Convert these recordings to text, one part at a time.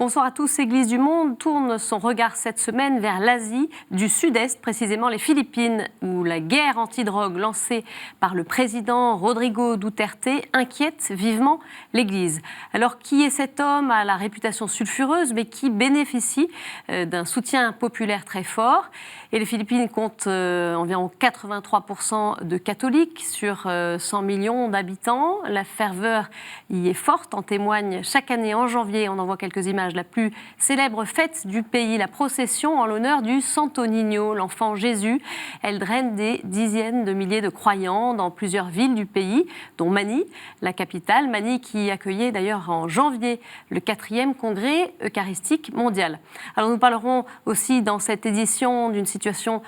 Bonsoir à tous. Église du Monde tourne son regard cette semaine vers l'Asie du Sud-Est, précisément les Philippines, où la guerre antidrogue lancée par le président Rodrigo Duterte inquiète vivement l'Église. Alors, qui est cet homme à la réputation sulfureuse, mais qui bénéficie d'un soutien populaire très fort? Et les Philippines comptent environ 83% de catholiques sur 100 millions d'habitants. La ferveur y est forte, en témoigne chaque année en janvier, on en voit quelques images, la plus célèbre fête du pays, la procession en l'honneur du Santo Niño, l'enfant Jésus. Elle draine des dizaines de milliers de croyants dans plusieurs villes du pays, dont Manille, la capitale. Manille qui accueillait d'ailleurs en janvier le 4e congrès eucharistique mondial. Alors nous parlerons aussi dans cette édition d'une situation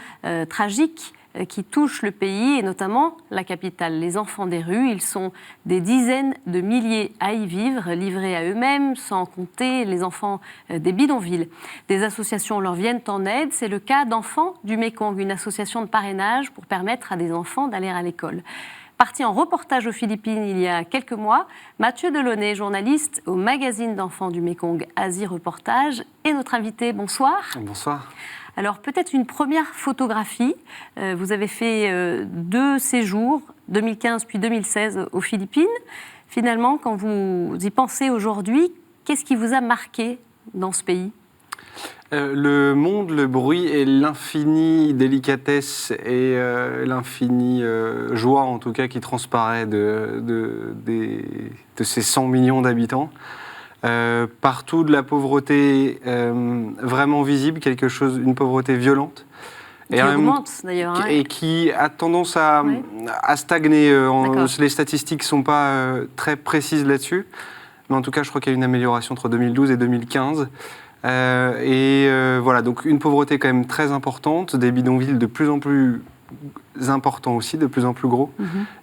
tragique qui touche le pays et notamment la capitale. Les enfants des rues, ils sont des dizaines de milliers à y vivre, livrés à eux-mêmes, sans compter les enfants des bidonvilles. Des associations leur viennent en aide. C'est le cas d'Enfants du Mékong, une association de parrainage pour permettre à des enfants d'aller à l'école. Parti en reportage aux Philippines il y a quelques mois, Mathieu Delaunay, journaliste au magazine d'Enfants du Mékong Asie Reportage, est notre invité. Bonsoir. Bonsoir. Alors peut-être une première photographie. Vous avez fait 2 séjours, 2015 puis 2016 aux Philippines. Finalement, quand vous y pensez aujourd'hui, qu'est-ce qui vous a marqué dans ce pays ? Le monde, le bruit et l'infinie délicatesse et l'infinie joie, en tout cas, qui transparaît de ces 100 millions d'habitants. Partout de la pauvreté vraiment visible, une pauvreté violente. Qui augmente d'ailleurs. Et qui a tendance à stagner. Les statistiques ne sont pas très précises là-dessus. Mais en tout cas, je crois qu'il y a une amélioration entre 2012 et 2015. Voilà, donc une pauvreté quand même très importante, des bidonvilles de plus en plus importants aussi, de plus en plus gros.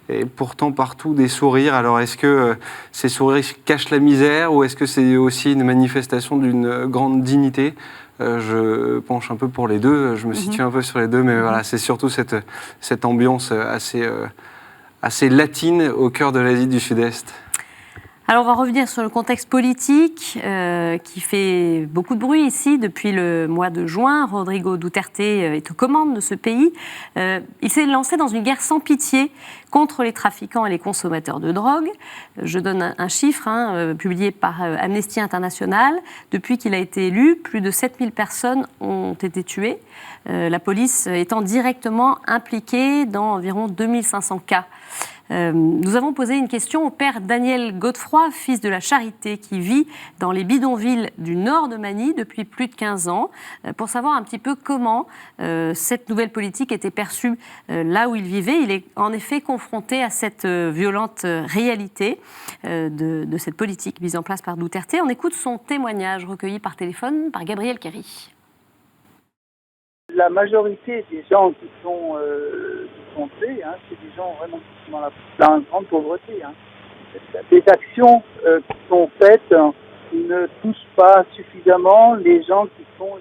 Et pourtant partout des sourires. Alors est-ce que ces sourires cachent la misère ou est-ce que c'est aussi une manifestation d'une grande dignité ? Je penche un peu pour les deux, je me situe un peu sur les deux, mais voilà, c'est surtout cette ambiance assez latine au cœur de l'Asie du Sud-Est. Alors, on va revenir sur le contexte politique qui fait beaucoup de bruit ici. Depuis le mois de juin, Rodrigo Duterte est aux commandes de ce pays. Il s'est lancé dans une guerre sans pitié contre les trafiquants et les consommateurs de drogue. Je donne un chiffre publié par Amnesty International. Depuis qu'il a été élu, plus de 7000 personnes ont été tuées, la police étant directement impliquée dans environ 2500 cas. Nous avons posé une question au père Daniel Godefroy, fils de la Charité, qui vit dans les bidonvilles du nord de Manille depuis plus de 15 ans, pour savoir un petit peu comment cette nouvelle politique était perçue là où il vivait. Il est en effet confronté à cette violente réalité de cette politique mise en place par Duterte. On écoute son témoignage recueilli par téléphone par Gabriel Kerry. La majorité des gens qui sont tués, c'est des gens vraiment qui sont dans la grande pauvreté. Les actions qui sont faites ne touchent pas suffisamment les gens qui sont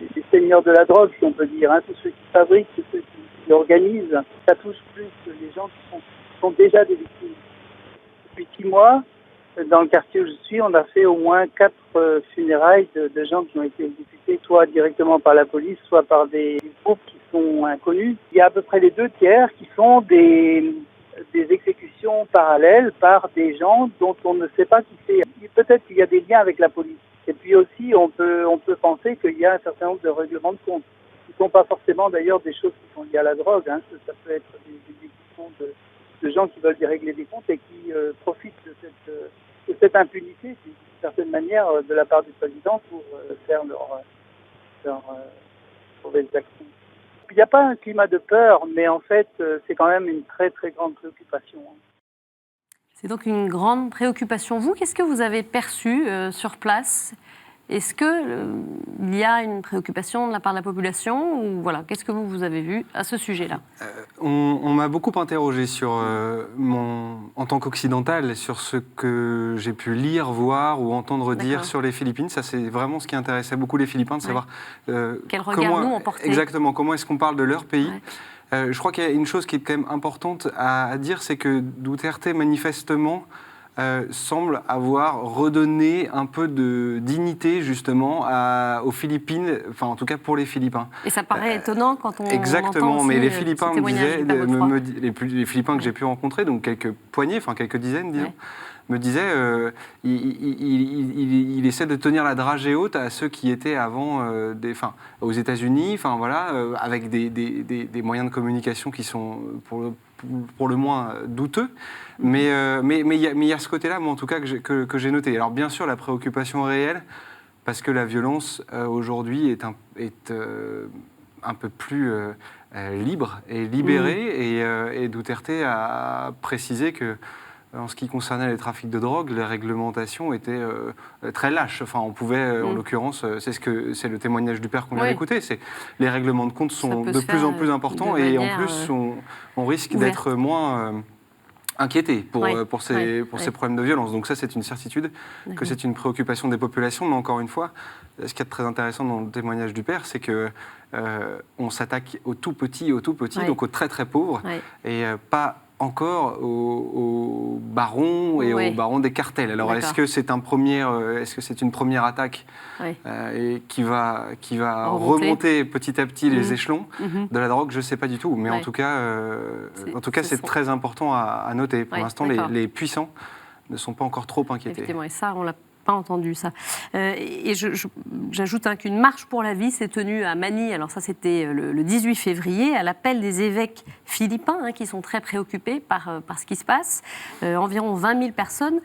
les seigneurs de la drogue, si on peut dire, tous ceux qui fabriquent, tous ceux qui organisent. Ça touche plus les gens qui sont déjà des victimes. Depuis 6 mois, dans le quartier où je suis, on a fait au moins 4 funérailles de gens qui ont été exécutés, soit directement par la police, soit par des groupes qui sont inconnus. Il y a à peu près les 2/3 qui sont des exécutions parallèles par des gens dont on ne sait pas qui c'est. Peut-être qu'il y a des liens avec la police. Et puis aussi, on peut penser qu'il y a un certain nombre de règlements de compte, qui ne sont pas forcément d'ailleurs des choses qui sont liées à la drogue. Ça peut être des exécutions de gens qui veulent régler des comptes et qui profitent de cette impunité, d'une certaine manière, de la part du président pour faire leur mauvaises actions. Il n'y a pas un climat de peur, mais en fait, c'est quand même une très très grande préoccupation. C'est donc une grande préoccupation. Vous, qu'est-ce que vous avez perçu sur place ? Est-ce qu'il y a une préoccupation de la part de la population ou voilà, qu'est-ce que vous avez vu à ce sujet-là ? On m'a beaucoup interrogé en tant qu'occidental sur ce que j'ai pu lire, voir ou entendre dire sur les Philippines. Ça, c'est vraiment ce qui intéressait beaucoup les Philippins, de savoir quel regard nous on portait. Exactement, comment est-ce qu'on parle de leur pays. Je crois qu'il y a une chose qui est quand même importante à dire, c'est que Duterte, manifestement, semble avoir redonné un peu de dignité justement aux Philippines, enfin en tout cas pour les Philippins. Et ça paraît étonnant quand on Exactement, entend aussi mais les Philippins me disaient, les Philippins que Ouais. j'ai pu rencontrer, donc quelques poignées, enfin quelques dizaines, disons, Ouais. me disaient il essaie de tenir la dragée haute à ceux qui étaient avant, aux États-Unis, enfin voilà, avec des moyens de communication qui sont pour le moins douteux. Mais il y a ce côté-là, moi en tout cas, que j'ai noté. Alors bien sûr, la préoccupation réelle, parce que la violence aujourd'hui est un peu plus libre et libérée. Et Duterte a précisé que, en ce qui concernait les trafics de drogue, les réglementations étaient très lâches. Enfin, on pouvait, en l'occurrence, c'est le témoignage du père qu'on vient d'écouter, c'est les règlements de compte sont de plus en plus importants et en plus on risque d'être moins inquiété pour ces problèmes de violence. Donc ça, c'est une certitude que c'est une préoccupation des populations. Mais encore une fois, ce qui est très intéressant dans le témoignage du père, c'est que on s'attaque aux tout petits, donc aux très très pauvres, et pas encore aux barons et aux barons des cartels. Alors est-ce que c'est une première attaque et qui va remonter petit à petit les échelons de la drogue? Je ne sais pas du tout, mais en tout cas, c'est très important à noter. Pour l'instant, les puissants ne sont pas encore trop inquiétés. Effectivement, et ça, on l'a pas entendu ça. Et j'ajoute qu'une marche pour la vie s'est tenue à Manille. Alors ça, c'était le 18 février, à l'appel des évêques philippins, qui sont très préoccupés par ce qui se passe. Environ 20 000 personnes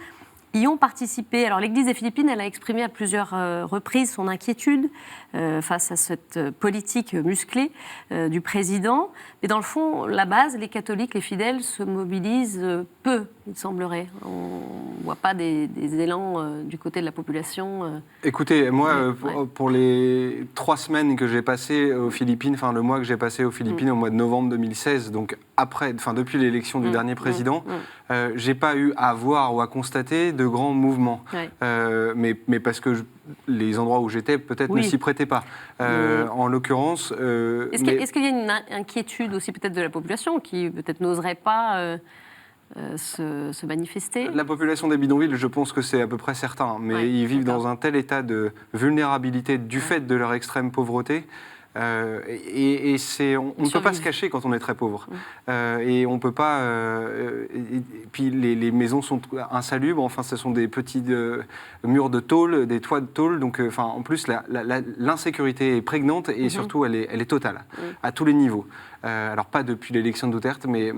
y ont participé. Alors l'Église des Philippines, elle a exprimé à plusieurs reprises son inquiétude face à cette politique musclée du président. Mais dans le fond, la base, les catholiques, les fidèles se mobilisent peu, il semblerait. On ne voit pas des élans du côté de la population. Écoutez, moi, pour les 3 semaines que j'ai passées aux Philippines, enfin le mois que j'ai passé aux Philippines au mois de novembre 2016, donc depuis l'élection du dernier président, j'ai pas eu à voir ou à constater de grands mouvements. Mais parce que les endroits où j'étais peut-être ne s'y prêtaient pas. En l'occurrence... Est-ce qu'il y a une inquiétude aussi peut-être de la population qui peut-être n'oserait pas se manifester? La population des bidonvilles, je pense que c'est à peu près certain, mais ils vivent dans un tel état de vulnérabilité du fait de leur extrême pauvreté. On ne peut pas se cacher quand on est très pauvre. Et on peut pas. Et puis les maisons sont insalubres. Enfin, ce sont des petits murs de tôle, des toits de tôle. Donc, en plus, l'insécurité est prégnante et surtout, elle est totale à tous les niveaux. Alors pas depuis l'élection de Duterte, mais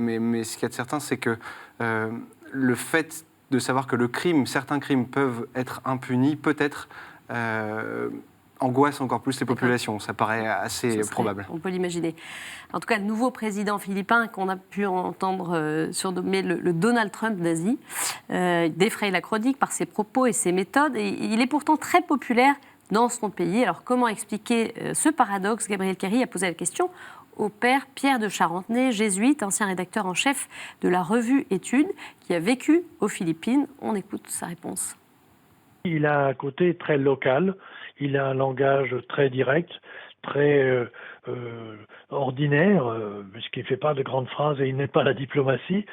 ce qu'il y a de certain, c'est que le fait de savoir que certains crimes peuvent être impunis, peut-être. Angoisse encore plus les populations, ça paraît assez probable. On peut l'imaginer. En tout cas, le nouveau président philippin qu'on a pu entendre surnommer le Donald Trump d'Asie défraye la chronique par ses propos et ses méthodes. Et il est pourtant très populaire dans son pays. Alors comment expliquer ce paradoxe? Gabriel Kerry a posé la question au père Pierre de Charentenay, jésuite, ancien rédacteur en chef de la revue Études, qui a vécu aux Philippines. On écoute sa réponse. Il a un côté très local. Il a un langage très direct, très ordinaire, puisqu'il ne fait pas de grandes phrases et il n'est pas la diplomatie.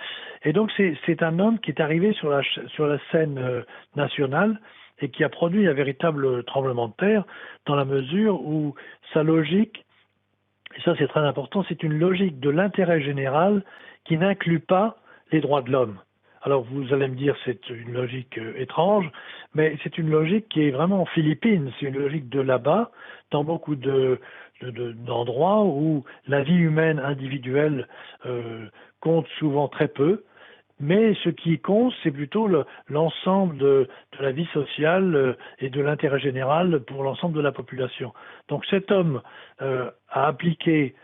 Et donc c'est un homme qui est arrivé sur la scène nationale et qui a produit un véritable tremblement de terre dans la mesure où sa logique, et ça c'est très important, c'est une logique de l'intérêt général qui n'inclut pas les droits de l'homme. Alors vous allez me dire c'est une logique étrange, mais c'est une logique qui est vraiment philippine, c'est une logique de là-bas, dans beaucoup d'endroits où la vie humaine individuelle compte souvent très peu, mais ce qui compte c'est plutôt l'ensemble de la vie sociale et de l'intérêt général pour l'ensemble de la population. Donc cet homme a appliqué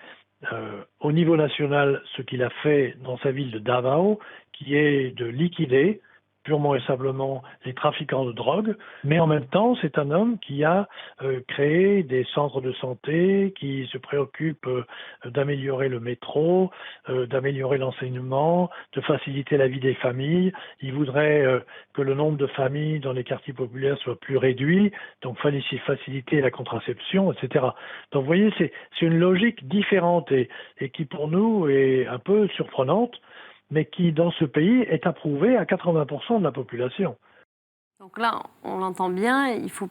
au niveau national ce qu'il a fait dans sa ville de Davao, qui est de liquider purement et simplement les trafiquants de drogue, mais en même temps, c'est un homme qui a créé des centres de santé, qui se préoccupe d'améliorer le métro, d'améliorer l'enseignement, de faciliter la vie des familles. Il voudrait que le nombre de familles dans les quartiers populaires soit plus réduit, donc faciliter la contraception, etc. Donc vous voyez, c'est une logique différente et qui pour nous est un peu surprenante, mais qui, dans ce pays, est approuvé à 80% de la population. Donc là, on l'entend bien, il faut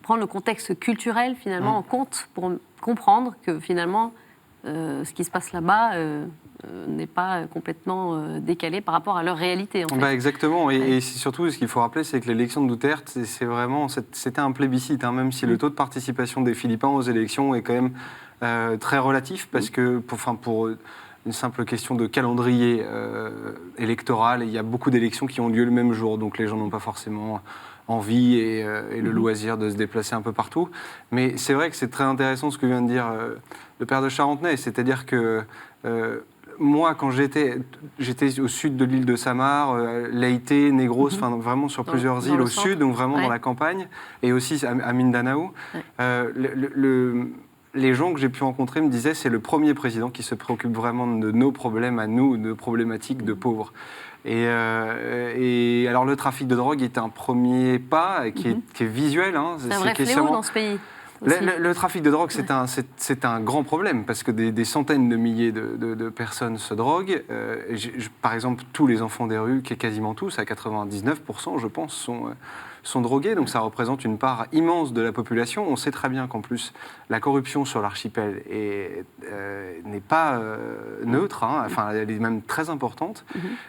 prendre le contexte culturel finalement en compte pour comprendre que finalement, ce qui se passe là-bas n'est pas complètement décalé par rapport à leur réalité. En fait. Exactement, et surtout, ce qu'il faut rappeler, c'est que l'élection de Duterte, c'était un plébiscite, hein, même si le taux de participation des Philippins aux élections est quand même très relatif, parce que pour une simple question de calendrier électoral, il y a beaucoup d'élections qui ont lieu le même jour, donc les gens n'ont pas forcément envie et le loisir de se déplacer un peu partout. Mais c'est vrai que c'est très intéressant ce que vient de dire le père de Charentenay, c'est-à-dire que moi, quand j'étais au sud de l'île de Samar, Leyte, Negros, vraiment sur plusieurs îles au sud, donc vraiment dans la campagne, et aussi à Mindanao, les gens que j'ai pu rencontrer me disaient c'est le premier président qui se préoccupe vraiment de nos problèmes à nous, de nos problématiques de pauvres. Et alors le trafic de drogue est un premier pas qui est visuel. Hein, c'est un vrai fléau dans ce pays. Le trafic de drogue, c'est un grand problème parce que des centaines de milliers de personnes se droguent. Par exemple, tous les enfants des rues, qui est quasiment tous, à 99%, je pense, sont drogués. Donc ça représente une part immense de la population. On sait très bien qu'en plus, la corruption sur l'archipel n'est pas neutre. Hein, enfin, elle est même très importante.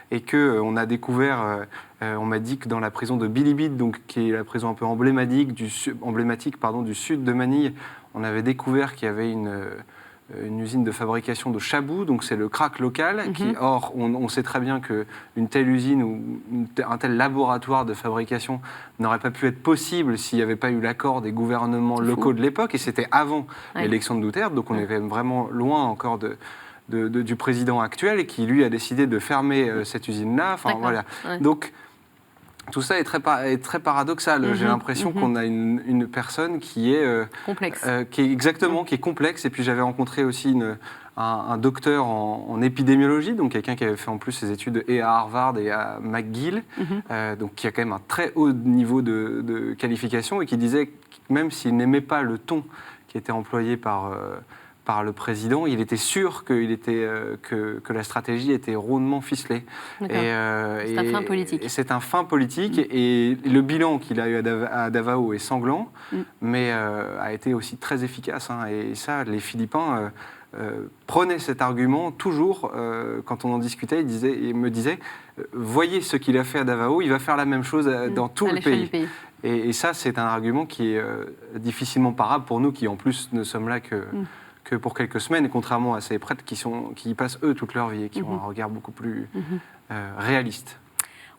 Et qu'on a découvert... on m'a dit que dans la prison de Bilibid, donc, qui est la prison un peu emblématique du sud de Manille, on avait découvert qu'il y avait une usine de fabrication de chabou, donc c'est le crack local. Or, on sait très bien qu'une telle usine ou un tel laboratoire de fabrication n'aurait pas pu être possible s'il n'y avait pas eu l'accord des gouvernements locaux de l'époque, et c'était avant l'élection de Duterte, donc on est vraiment loin encore du président actuel, et qui, lui, a décidé de fermer cette usine-là. Enfin, voilà. Donc, tout ça est très paradoxal. J'ai l'impression qu'on a une personne qui est complexe, qui est complexe. Et puis j'avais rencontré aussi un docteur en épidémiologie, donc quelqu'un qui avait fait en plus ses études et à Harvard et à McGill, donc qui a quand même un très haut niveau de qualification, et qui disait que même s'il n'aimait pas le ton qui était employé par le président, il était sûr que la stratégie était rondement ficelée. C'est un fin politique. Et c'est un fin politique, et le bilan qu'il a eu à Davao est sanglant, mais a été aussi très efficace. Hein, et ça, les Philippins prenaient cet argument toujours, quand on en discutait, ils me disaient voyez ce qu'il a fait à Davao, il va faire la même chose dans tout le pays. Et ça, c'est un argument qui est difficilement parable pour nous, qui en plus ne sommes là que pour quelques semaines, et contrairement à ces prêtres qui y passent eux toute leur vie et qui ont un regard beaucoup plus réaliste.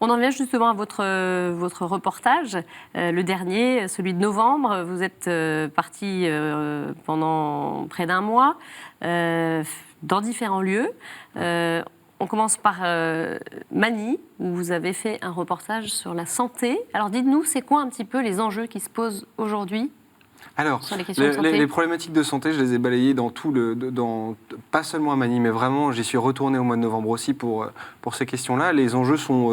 On en vient justement à votre reportage, le dernier, celui de novembre. Vous êtes parti pendant près d'un mois dans différents lieux. On commence par Manille, où vous avez fait un reportage sur la santé. Alors dites-nous, c'est quoi un petit peu les enjeux qui se posent aujourd'hui ? Alors, les problématiques de santé, je les ai balayées pas seulement à Manille, mais vraiment, j'y suis retourné au mois de novembre aussi pour ces questions-là. Les enjeux sont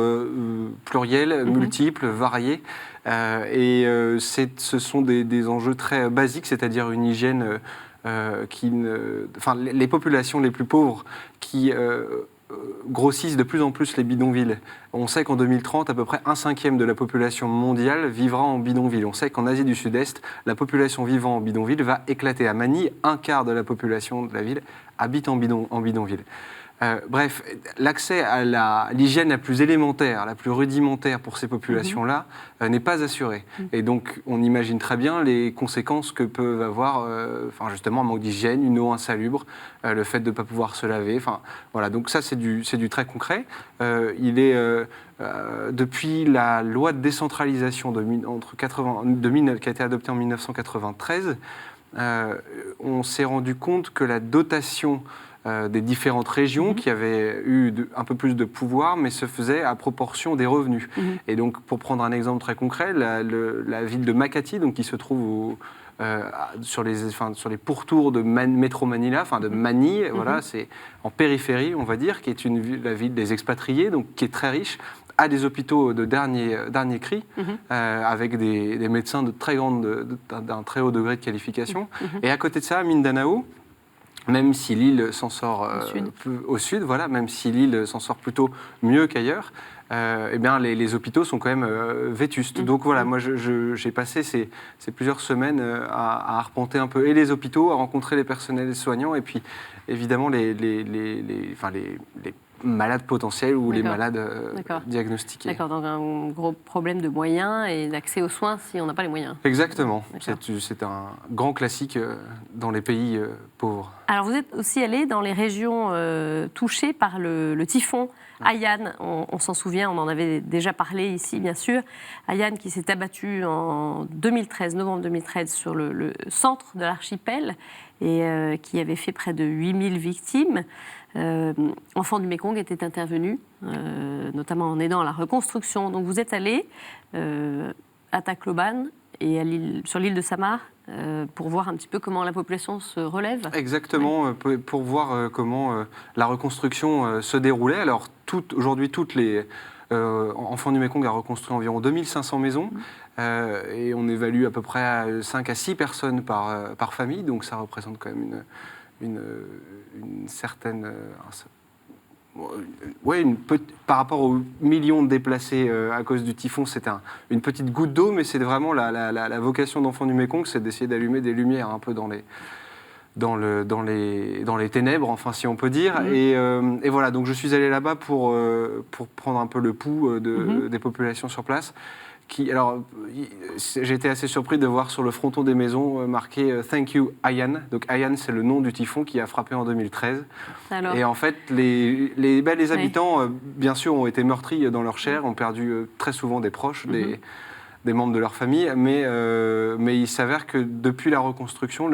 pluriels, multiples, variés, et ce sont des enjeux très basiques, c'est-à-dire une hygiène les populations les plus pauvres qui grossissent de plus en plus les bidonvilles. On sait qu'en 2030, à peu près 1/5 de la population mondiale vivra en bidonville. On sait qu'en Asie du Sud-Est, la population vivant en bidonville va éclater. À Manille, 1/4 de la population de la ville habite en bidonville. Bref, l'accès à l'hygiène la plus élémentaire, la plus rudimentaire pour ces populations-là n'est pas assuré. Et donc, on imagine très bien les conséquences que peuvent avoir, justement, un manque d'hygiène, une eau insalubre, le fait de ne pas pouvoir se laver. Voilà. Donc ça, c'est du très concret. Depuis la loi de décentralisation qui a été adoptée en 1993, on s'est rendu compte que la dotation des différentes régions qui avaient eu un peu plus de pouvoir, mais se faisait à proportion des revenus. Et donc, pour prendre un exemple très concret, la ville de Makati, donc, qui se trouve sur les pourtours de Métro Manila, de Manille, voilà, c'est en périphérie, on va dire, qui est la ville des expatriés, donc qui est très riche, a des hôpitaux de dernier cri, avec des médecins d'un très haut degré de qualification. Et à côté de ça, à Mindanao, même si Lille s'en sort au sud, voilà, même si Lille s'en sort plutôt mieux qu'ailleurs, eh bien les hôpitaux sont quand même vétustes. Donc voilà, moi j'ai passé ces plusieurs semaines à arpenter un peu et les hôpitaux, à rencontrer les personnels soignants et puis évidemment les malades potentiels ou les malades diagnostiqués. D'accord, donc un gros problème de moyens et d'accès aux soins si on n'a pas les moyens. Exactement, c'est un grand classique dans les pays pauvres. Alors vous êtes aussi allé dans les régions touchées par le typhon Haiyan, on s'en souvient, on en avait déjà parlé ici bien sûr. Haiyan qui s'est abattu en 2013, novembre 2013 sur le centre de l'archipel et qui avait fait près de 8000 victimes. Enfants du Mékong étaient intervenus, notamment en aidant à la reconstruction. Donc vous êtes allé à Tacloban et sur l'île de Samar pour voir un petit peu comment la population se relève. Exactement, pour voir comment la reconstruction se déroulait. Alors aujourd'hui, toutes les Enfants du Mékong a reconstruit environ 2500 maisons et on évalue à peu près à 5 à 6 personnes par famille, donc ça représente quand même une certaine... par rapport aux millions de déplacés à cause du typhon, c'est une petite goutte d'eau, mais c'est vraiment la vocation d'Enfants du Mékong, c'est d'essayer d'allumer des lumières un peu dans les ténèbres, enfin si on peut dire. Et voilà, donc je suis allé là-bas pour prendre un peu le pouls des populations sur place. Alors, j'ai été assez surpris de voir sur le fronton des maisons marqué « Thank you, Haiyan ». Donc Haiyan, c'est le nom du typhon qui a frappé en 2013. Alors. Et en fait, les habitants, bien sûr, ont été meurtris dans leur chair, ont perdu très souvent des proches, des membres de leur famille, mais il s'avère que depuis la reconstruction,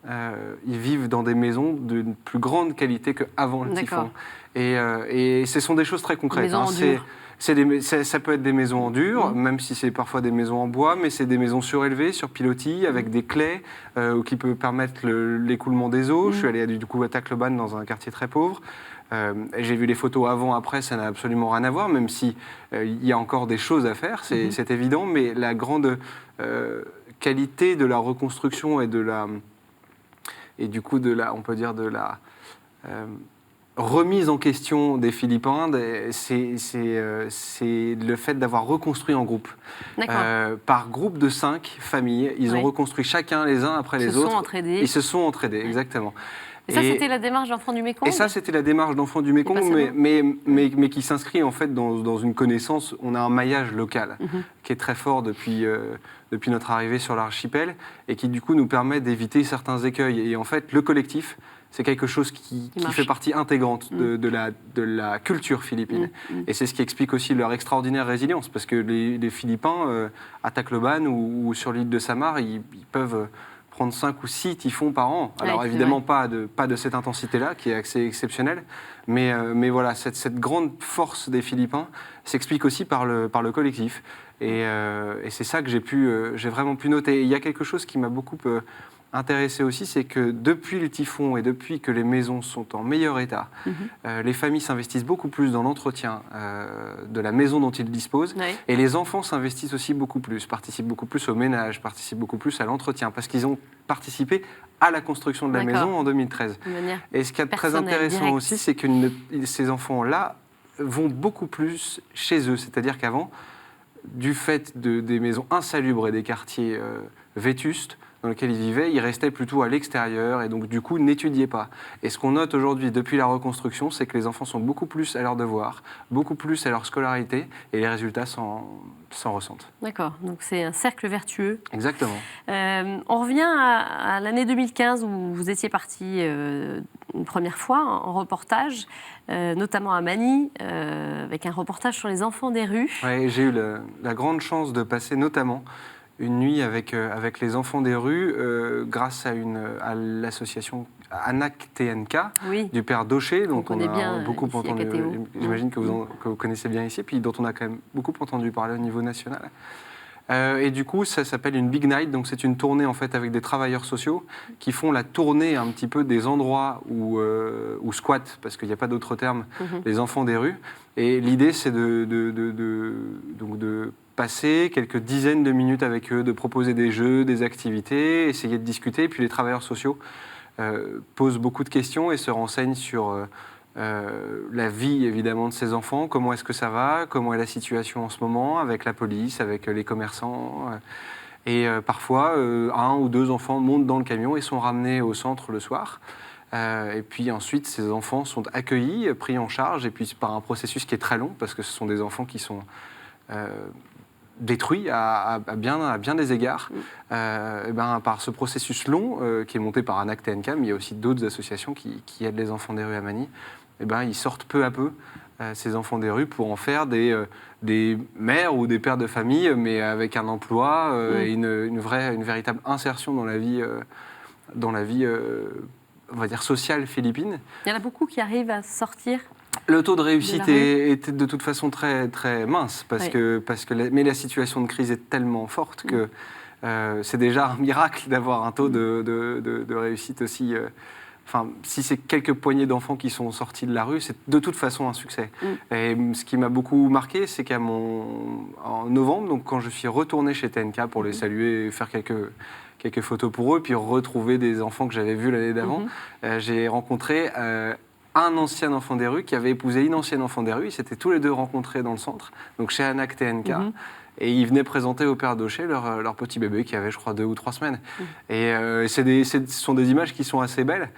ils vivent dans des maisons d'une plus grande qualité qu'avant le typhon. Et ce sont des choses très concrètes. Ça peut être des maisons en dur, même si c'est parfois des maisons en bois, mais c'est des maisons surélevées, sur pilotis, avec des claies qui peuvent permettre l'écoulement des eaux. Je suis allé du coup à Tacloban, dans un quartier très pauvre. J'ai vu les photos avant-après, ça n'a absolument rien à voir, même si il y a encore des choses à faire, c'est évident, mais la grande qualité de la reconstruction et du coup on peut dire de la remise en question des Philippins, c'est le fait d'avoir reconstruit en groupe. Par groupe de 5 familles, ils ont reconstruit chacun les uns après les autres. Ils se sont entraidés, exactement. Et ça, c'était la démarche d'Enfants du Mékong ? Et ça, c'était la démarche d'Enfants du Mékong, mais qui s'inscrit en fait dans une connaissance. On a un maillage local qui est très fort depuis notre arrivée sur l'archipel et qui du coup nous permet d'éviter certains écueils. Et en fait, le collectif, c'est quelque chose qui fait partie intégrante de la culture philippine. Et c'est ce qui explique aussi leur extraordinaire résilience, parce que les Philippins, à Tacloban ou sur l'île de Samar, ils peuvent prendre 5 ou 6 typhons par an. Alors évidemment pas de cette intensité-là, qui est assez exceptionnelle, mais voilà, cette grande force des Philippins s'explique aussi par le collectif. Et c'est ça que j'ai vraiment pu noter. Et il y a quelque chose qui m'a beaucoup intéressé aussi, c'est que depuis le typhon et depuis que les maisons sont en meilleur état, les familles s'investissent beaucoup plus dans l'entretien de la maison dont ils disposent, et les enfants s'investissent aussi beaucoup plus, participent beaucoup plus au ménage, participent beaucoup plus à l'entretien, parce qu'ils ont participé à la construction de la maison en 2013. Et ce qui est très intéressant aussi, c'est que ces enfants-là vont beaucoup plus chez eux, c'est-à-dire qu'avant, du fait des maisons insalubres et des quartiers vétustes dans lesquels ils vivaient, ils restaient plutôt à l'extérieur et donc du coup n'étudiaient pas. Et ce qu'on note aujourd'hui depuis la reconstruction, c'est que les enfants sont beaucoup plus à leurs devoirs, beaucoup plus à leur scolarité et les résultats s'en ressentent. D'accord, donc c'est un cercle vertueux. Exactement. On revient à l'année 2015 où vous étiez parti une première fois en reportage, notamment à Manille, avec un reportage sur les enfants des rues. Oui, j'ai eu la grande chance de passer notamment une nuit avec les enfants des rues grâce à l'association Anak TNK du père Daucher, dont on a beaucoup entendu. J'imagine que vous connaissez bien ici, puis dont on a quand même beaucoup entendu parler au niveau national. Et du coup, ça s'appelle une Big Night, donc c'est une tournée en fait avec des travailleurs sociaux qui font la tournée un petit peu des endroits où squattent, parce qu'il n'y a pas d'autre terme, les enfants des rues. Et l'idée, c'est de passer quelques dizaines de minutes avec eux, de proposer des jeux, des activités, essayer de discuter. Et puis les travailleurs sociaux pose beaucoup de questions et se renseigne sur la vie évidemment de ces enfants, comment est-ce que ça va, comment est la situation en ce moment avec la police, avec les commerçants. Et parfois, 1 ou 2 enfants montent dans le camion et sont ramenés au centre le soir. Et puis ensuite, ces enfants sont accueillis, pris en charge, et puis par un processus qui est très long, parce que ce sont des enfants qui sont détruits à bien des égards. Et par ce processus long, qui est monté par ANAC TNK, mais il y a aussi d'autres associations qui aident les enfants des rues à Manille, ils sortent peu à peu, ces enfants des rues, pour en faire des mères ou des pères de famille, mais avec un emploi et une véritable insertion dans la vie, on va dire, sociale philippine. Il y en a beaucoup qui arrivent à sortir. Le taux de réussite était de toute façon très, très mince, mais la situation de crise est tellement forte que c'est déjà un miracle d'avoir un taux de réussite aussi... si c'est quelques poignées d'enfants qui sont sortis de la rue, c'est de toute façon un succès. Et ce qui m'a beaucoup marqué, c'est en novembre, donc quand je suis retourné chez TNK pour les saluer et faire quelques photos pour eux, puis retrouver des enfants que j'avais vus l'année d'avant, j'ai rencontré un ancien enfant des rues qui avait épousé une ancienne enfant des rues. Ils s'étaient tous les deux rencontrés dans le centre, donc chez ANAC TNK. Et ils venaient présenter au père Daucher leur petit bébé qui avait, je crois, 2 ou 3 semaines. Et ce sont des images qui sont assez belles.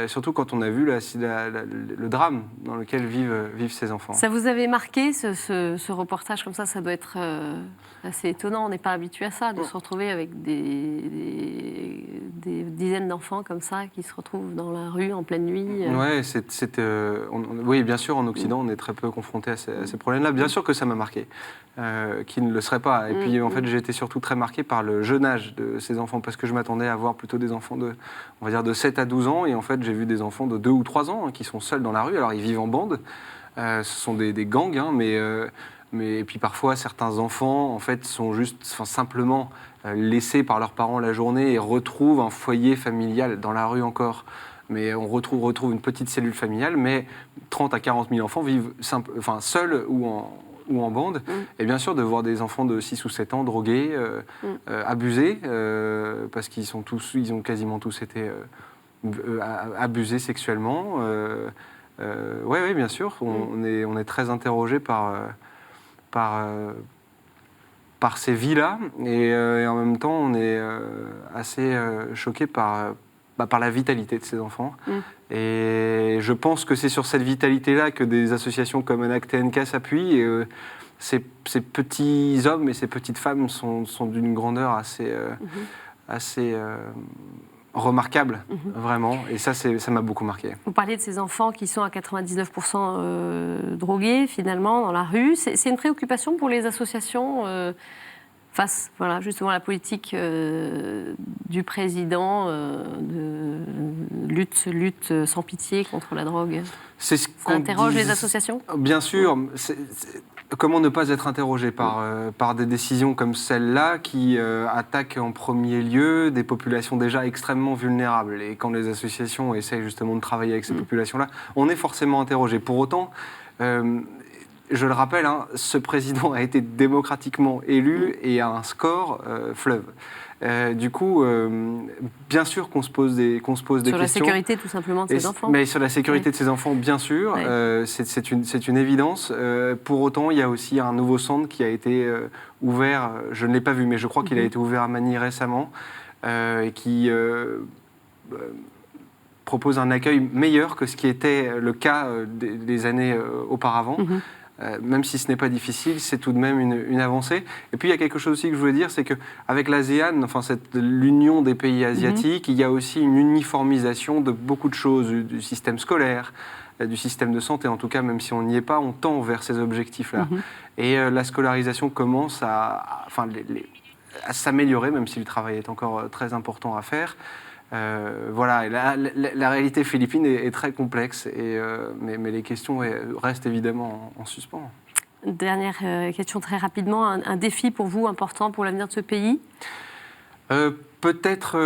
Surtout quand on a vu le drame dans lequel vivent ces enfants. Ça vous avait marqué, ce reportage comme ça? Ça doit être assez étonnant. On n'est pas habitué à ça, de se retrouver avec des dizaines d'enfants comme ça qui se retrouvent dans la rue en pleine nuit. Oui, bien sûr, en Occident, on est très peu confronté à ces problèmes-là. Bien sûr que ça m'a marqué, qui ne le serait pas. Et puis, en fait, j'ai été surtout très marqué par le jeune âge de ces enfants, parce que je m'attendais à voir plutôt des enfants on va dire de 7 à 12 ans. Et en fait, j'ai vu des enfants de 2 ou 3 ans qui sont seuls dans la rue. Alors, ils vivent en bande. Ce sont des gangs, mais et puis parfois, certains enfants, en fait, sont simplement laissés par leurs parents la journée et retrouvent un foyer familial dans la rue encore. Mais on retrouve une petite cellule familiale, mais 30 à 40 000 enfants vivent seuls ou en bande. Et bien sûr, de voir des enfants de 6 ou 7 ans drogués, abusés, parce qu'ils ont quasiment tous été abusés sexuellement. Oui, bien sûr. On est très interrogé par ces vies-là. Et en même temps, on est assez choqué par la vitalité de ces enfants. Et je pense que c'est sur cette vitalité-là que des associations comme ANAC TNK s'appuient. Et, ces petits hommes et ces petites femmes sont d'une grandeur assez remarquable, vraiment. Et ça m'a beaucoup marqué. Vous parliez de ces enfants qui sont à 99% drogués, finalement, dans la rue. C'est une préoccupation pour les associations face, justement, à la politique du président de lutte sans pitié contre la drogue. Ça interroge les associations ? Bien sûr. Comment ne pas être interrogé par des décisions comme celle-là qui attaquent en premier lieu des populations déjà extrêmement vulnérables. Et quand les associations essayent justement de travailler avec ces populations-là, on est forcément interrogé. Pour autant, je le rappelle, ce président a été démocratiquement élu et a un score fleuve. Du coup, bien sûr qu'on se pose des questions. Sur la sécurité, tout simplement, de ces enfants. Mais sur la sécurité de ces enfants, bien sûr, c'est une évidence. Pour autant, il y a aussi un nouveau centre qui a été ouvert, je ne l'ai pas vu, mais je crois qu'il a été ouvert à Manille récemment, et qui propose un accueil meilleur que ce qui était le cas des années auparavant. Même si ce n'est pas difficile, c'est tout de même une avancée. Et puis il y a quelque chose aussi que je voulais dire, c'est qu'avec l'ASEAN, l'union des pays asiatiques, il y a aussi une uniformisation de beaucoup de choses, du système scolaire, du système de santé, en tout cas, même si on n'y est pas, on tend vers ces objectifs-là. Et la scolarisation commence à s'améliorer, même si le travail est encore très important à faire. Voilà, et la réalité philippine est très complexe, mais les questions restent évidemment en suspens. Dernière question très rapidement, un défi pour vous important pour l'avenir de ce pays ? Peut-être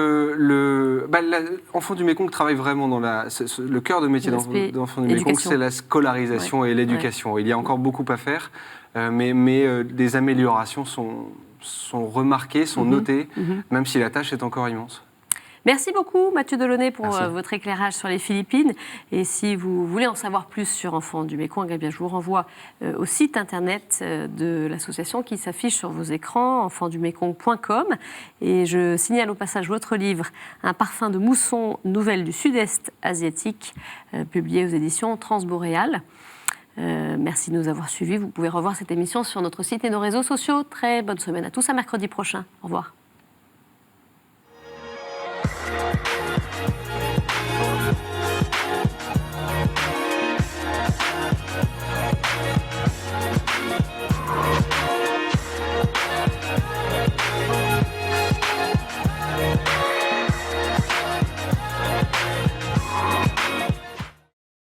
l'Enfant du Mékong travaille vraiment dans le cœur de métier d'Enfant du Mékong, c'est la scolarisation et l'éducation. Il y a encore beaucoup à faire, mais des améliorations sont remarquées, sont notées, même si la tâche est encore immense. Merci beaucoup Mathieu Delaunay pour Merci. votre éclairage sur les Philippines. Et si vous voulez en savoir plus sur Enfants du Mékong, eh bien, je vous renvoie au site internet de l'association qui s'affiche sur vos écrans, enfantsdumekong.com. Et je signale au passage votre livre, Un parfum de mousson, nouvelles du sud-est asiatique, publié aux éditions Transboréal. Merci de nous avoir suivis. Vous pouvez revoir cette émission sur notre site et nos réseaux sociaux. Très bonne semaine à tous, à mercredi prochain. Au revoir.